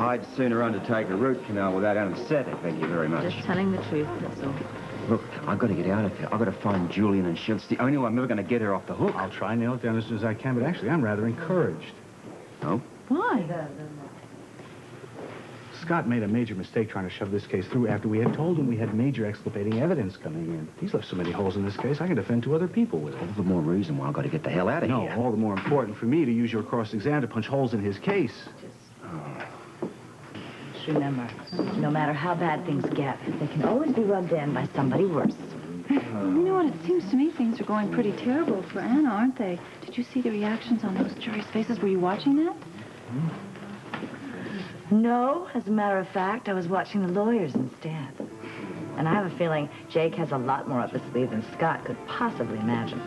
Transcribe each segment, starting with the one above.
I'd sooner undertake a root canal without anesthetic, thank you very much. Just telling the truth, that's all. Look, I've got to get out of here. I've got to find Julian and Sheila. It's the only way I'm ever going to get her off the hook. I'll try and nail it down as soon as I can, but actually, I'm rather encouraged. Oh? Why? Scott made a major mistake trying to shove this case through after we had told him we had major exculpating evidence coming in. He's left so many holes in this case, I can defend 2 other people with it. All the more reason why I've got to get the hell out of here. No, all the more important for me to use your cross-exam to punch holes in his case. Just remember, no matter how bad things get, they can always be rubbed in by somebody worse. You know what? It seems to me things are going pretty terrible for Anna, aren't they? Did you see the reactions on those jury's faces? Were you watching that? No, as a matter of fact, I was watching the lawyers instead. And I have a feeling Jake has a lot more up his sleeve than Scott could possibly imagine.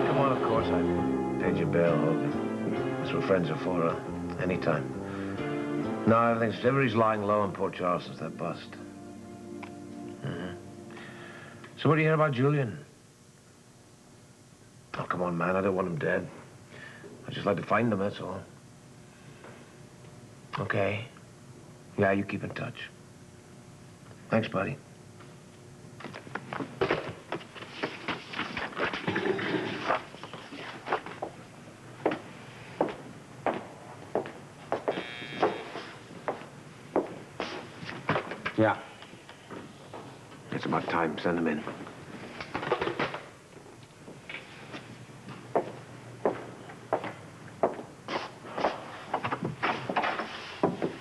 Come on, of course, I paid your bail, Hogan. That's what friends are for, anytime. No, everybody's lying low in Port Charles since that bust. So what do you hear about Julian? Oh, come on, man, I don't want him dead. I'd just like to find him, that's all. Okay. Yeah, you keep in touch. Thanks, buddy. Yeah. It's about time. Send him in.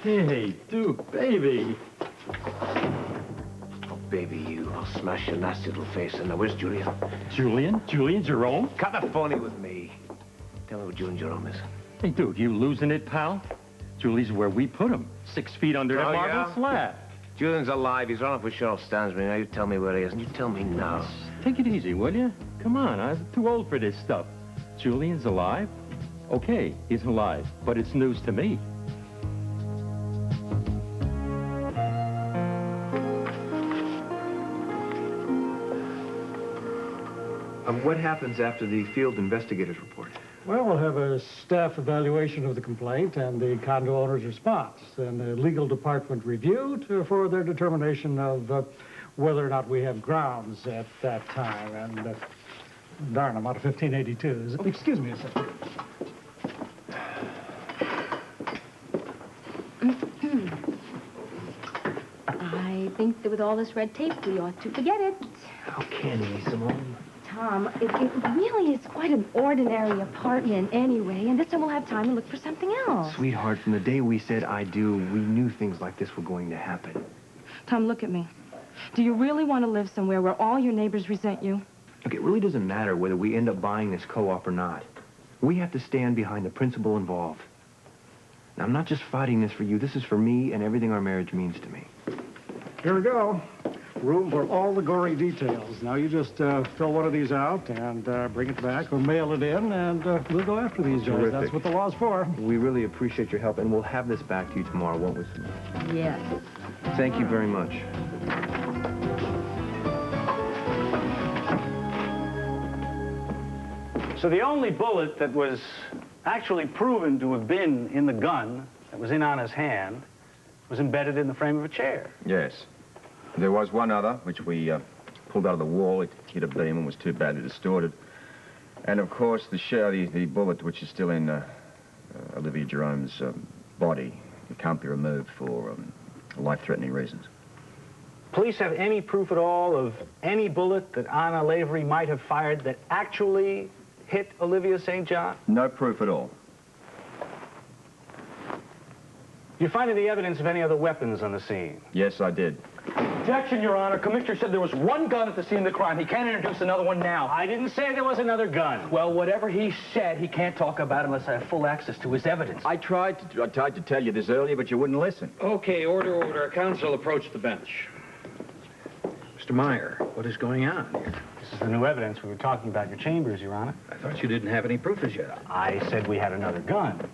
Hey, Duke, baby. Oh, baby, you. I'll smash your nasty little face in. Now, where's Julian? Julian? Julian Jerome? Cut the phony with me. Tell me what Julian Jerome is. Hey, Duke, you losing it, pal? Julie's where we put him. 6 feet under that marble slab. Julian's alive. He's run off with Cheryl Stansbury. Now, you tell me where he is, and you tell me now. Take it easy, will you? Come on, I'm too old for this stuff. Julian's alive? Okay, he's alive, but it's news to me. What happens after the field investigators report? Well, we'll have a staff evaluation of the complaint and the condo owner's response, and a legal department review for their determination of whether or not we have grounds at that time. And, darn, I'm out of 1582. Excuse me a second. I think that with all this red tape, we ought to forget it. How can he, Simone? Tom, it really is quite an ordinary apartment anyway, and this time we'll have time to look for something else. Sweetheart, from the day we said I do, we knew things like this were going to happen. Tom, look at me. Do you really want to live somewhere where all your neighbors resent you? Look, it really doesn't matter whether we end up buying this co-op or not. We have to stand behind the principle involved. Now, I'm not just fighting this for you. This is for me and everything our marriage means to me. Here we go. Room for all the gory details. Now you just fill one of these out and bring it back or mail it in, and we'll go after these guys. Terrific. That's what the law's for. We really appreciate your help, and we'll have this back to you tomorrow, won't we, Simone? Yes. Thank you very much. So the only bullet that was actually proven to have been in the gun that was in Anna's hand was embedded in the frame of a chair. Yes. There was one other, which we pulled out of the wall. It hit a beam and was too badly distorted. And, of course, the bullet, which is still in Olivia Jerome's body, it can't be removed for life-threatening reasons. Police have any proof at all of any bullet that Anna Lavery might have fired that actually hit Olivia St. John? No proof at all. Did you find any evidence of any other weapons on the scene? Yes, I did. Objection, Your Honor. Commissioner said there was one gun at the scene of the crime. He can't introduce another one now. I didn't say there was another gun. Well, whatever he said, he can't talk about unless I have full access to his evidence. I tried to tell you this earlier, but you wouldn't listen. Okay, order. Counsel, approach the bench. Mr. Meyer, what is going on here? This is the new evidence we were talking about in your chambers, Your Honor. I thought you didn't have any proof as yet. I said we had another gun.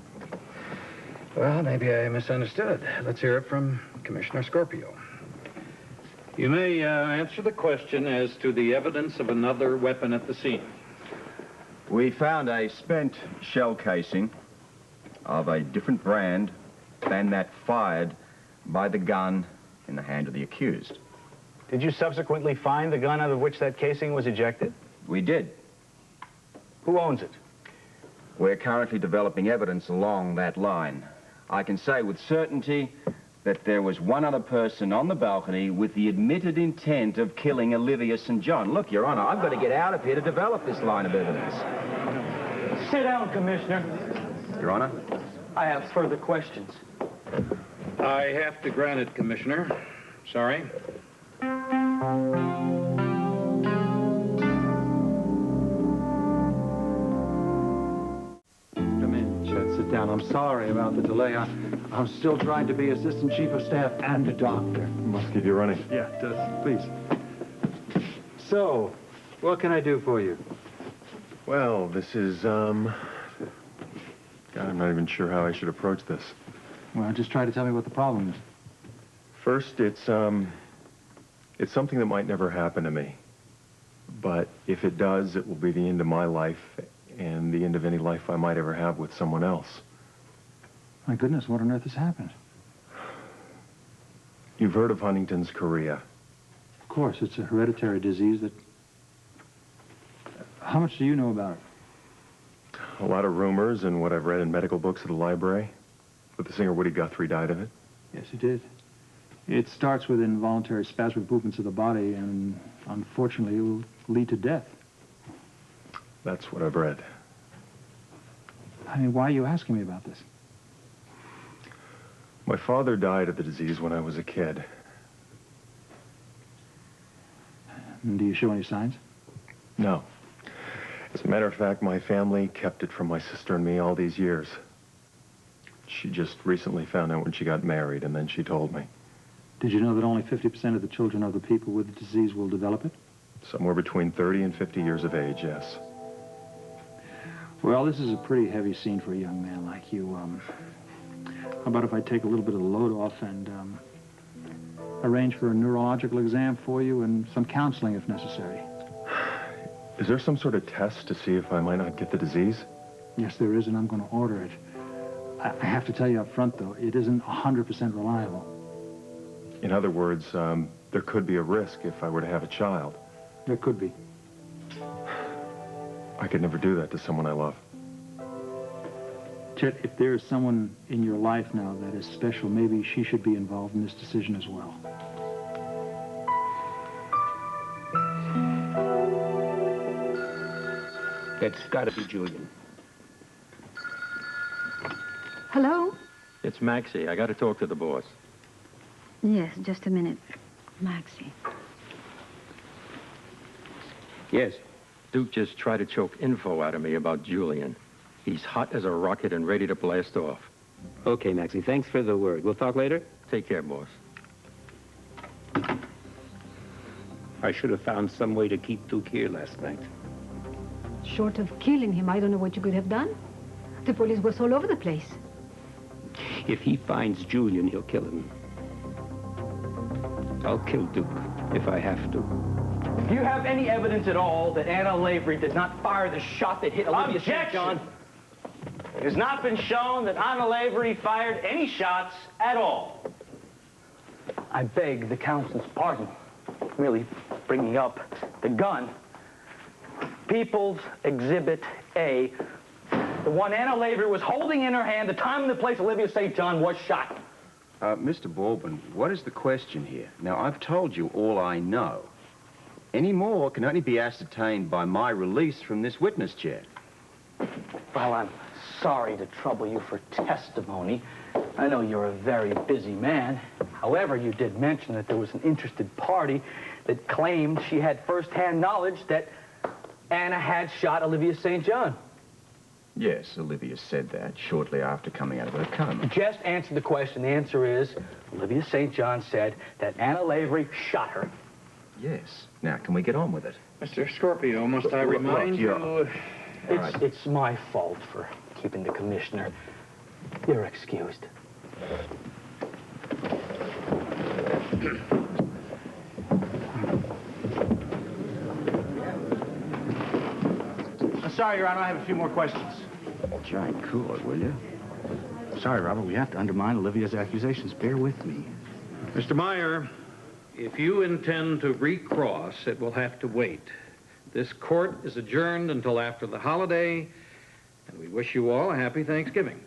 Well, maybe I misunderstood. Let's hear it from Commissioner Scorpio. You may answer the question as to the evidence of another weapon at the scene. We found a spent shell casing of a different brand than that fired by the gun in the hand of the accused. Did you subsequently find the gun out of which that casing was ejected? We did. Who owns it? We're currently developing evidence along that line. I can say with certainty that there was one other person on the balcony with the admitted intent of killing Olivia St. John. Look, Your Honor, I've got to get out of here to develop this line of evidence. Sit down, Commissioner. Your Honor? I have further questions. I have to grant it, Commissioner. Sorry. Come in, Chet. Sit down. I'm sorry about the delay. I'm still trying to be Assistant Chief of Staff and a doctor. Must keep you running. Yeah, it does. Please. So, what can I do for you? Well, this is, God, I'm not even sure how I should approach this. Well, just try to tell me what the problem is. First, it's something that might never happen to me. But if it does, it will be the end of my life and the end of any life I might ever have with someone else. My goodness, what on earth has happened? You've heard of Huntington's chorea. Of course, it's a hereditary disease that... How much do you know about it? A lot of rumors and what I've read in medical books at the library. But the singer Woody Guthrie died of it. Yes, he did. It starts with involuntary spasmic movements of the body, and unfortunately, it will lead to death. That's what I've read. I mean, why are you asking me about this? My father died of the disease when I was a kid. And do you show any signs? No. As a matter of fact, my family kept it from my sister and me all these years. She just recently found out when she got married, and then she told me. Did you know that only 50% of the children of the people with the disease will develop it? Somewhere between 30 and 50 years of age, yes. Well, this is a pretty heavy scene for a young man like you. How about if I take a little bit of the load off and arrange for a neurological exam for you and some counseling if necessary? Is there some sort of test to see if I might not get the disease? Yes, there is, and I'm going to order it. I have to tell you up front, though, it isn't 100% reliable. In other words, there could be a risk if I were to have a child. There could be. I could never do that to someone I love. Chet, if there is someone in your life now that is special, maybe she should be involved in this decision as well. It's got to be Julian. Hello? It's Maxie. I got to talk to the boss. Yes, just a minute. Maxie. Yes. Duke just tried to choke info out of me about Julian. He's hot as a rocket and ready to blast off. Okay, Maxie, thanks for the word. We'll talk later? Take care, boss. I should have found some way to keep Duke here last night. Short of killing him, I don't know what you could have done. The police was all over the place. If he finds Julian, he'll kill him. I'll kill Duke if I have to. Do you have any evidence at all that Anna Lavery did not fire the shot that hit Olivia St. John? It has not been shown that Anna Lavery fired any shots at all. I beg the counsel's pardon, merely bringing up the gun. People's Exhibit A, the one Anna Lavery was holding in her hand the time and the place Olivia St. John was shot. Mr. Baldwin, what is the question here? Now, I've told you all I know. Any more can only be ascertained by my release from this witness chair. Well, I'm sorry to trouble you for testimony. I know you're a very busy man. However, you did mention that there was an interested party that claimed she had first-hand knowledge that Anna had shot Olivia St. John. Yes, Olivia said that shortly after coming out of her coma. Just answer the question. The answer is, Olivia St. John said that Anna Lavery shot her. Yes. Now, can we get on with it? Mr. Scorpio, must I remind you... It's my fault for keeping the commissioner. You're excused. Sorry, Your Honor, I have a few more questions. Giant cooler, will you? Sorry, Robert, we have to undermine Olivia's accusations. Bear with me. Mr. Meyer, if you intend to recross, it will have to wait. This court is adjourned until after the holiday, and we wish you all a happy Thanksgiving.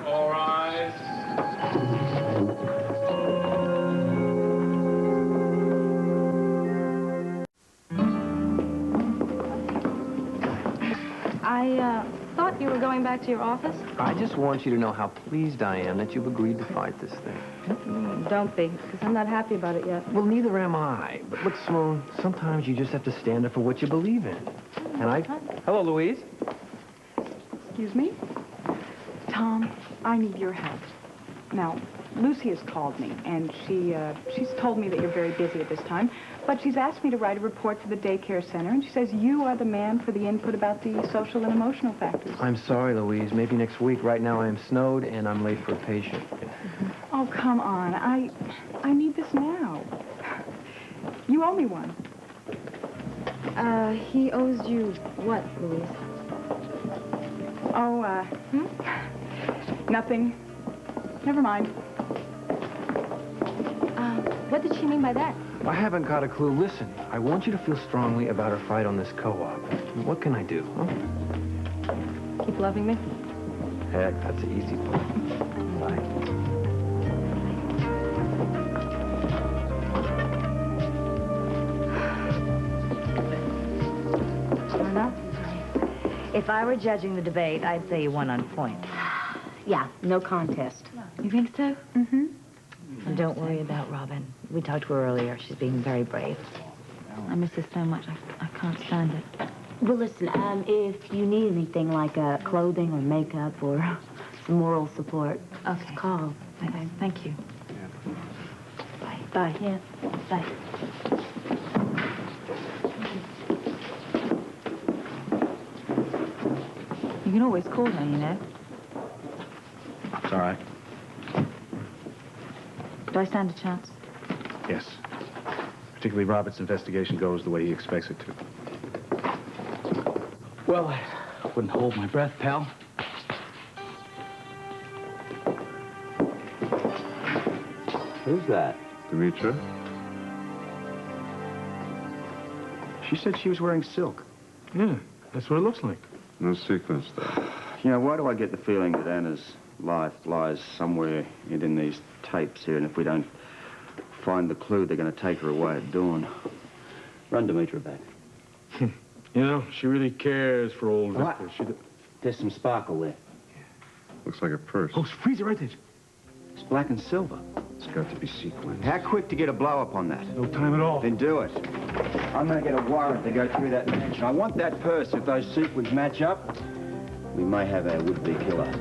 All rise. I thought you were going back to your office. I just want you to know how pleased I am that you've agreed to fight this thing. Don't be, because I'm not happy about it yet. Well, neither am I. But look, Sloan, sometimes you just have to stand up for what you believe in. And I... Hello, Louise. Excuse me? Tom, I need your help. Now, Lucy has called me, and she's told me that you're very busy at this time, but she's asked me to write a report for the daycare center, and she says you are the man for the input about the social and emotional factors. I'm sorry, Louise. Maybe next week. Right now I am snowed, and I'm late for a patient. Oh, come on. I need this now. You owe me one. He owes you what, Louise? Oh, nothing. Never mind. What did she mean by that? I haven't got a clue. Listen, I want you to feel strongly about our fight on this co-op. What can I do, huh? Keep loving me? Heck, that's the easy part. Bye. If I were judging the debate, I'd say you won on point. Yeah, no contest. You think so? Mm-hmm. And don't worry about Robin. We talked to her earlier. She's being very brave. I miss this so much. I can't stand it. Well, listen, if you need anything like clothing or makeup or some moral support, okay, call. Okay, thank you. Bye. Bye. Yeah, bye. You can always call her, you know. It's all right. Do I stand a chance? Yes. Particularly Robert's investigation goes the way he expects it to. Well, I wouldn't hold my breath, pal. Who's that? Demetra? She said she was wearing silk. Yeah, that's what it looks like. No sequence, though. You know, why do I get the feeling that Anna's life lies somewhere in these tapes here, and if we don't find the clue, they're going to take her away at dawn. Run Demetra back. You know, she really cares for old Victor. There's some sparkle there. Looks like a purse. Oh, freeze it right there. It's black and silver. It's got to be sequins. How quick to get a blow up on that? No time at all. Then do it. I'm going to get a warrant to go through that mansion. I want that purse. If those sequins match up, we may have our would-be killer.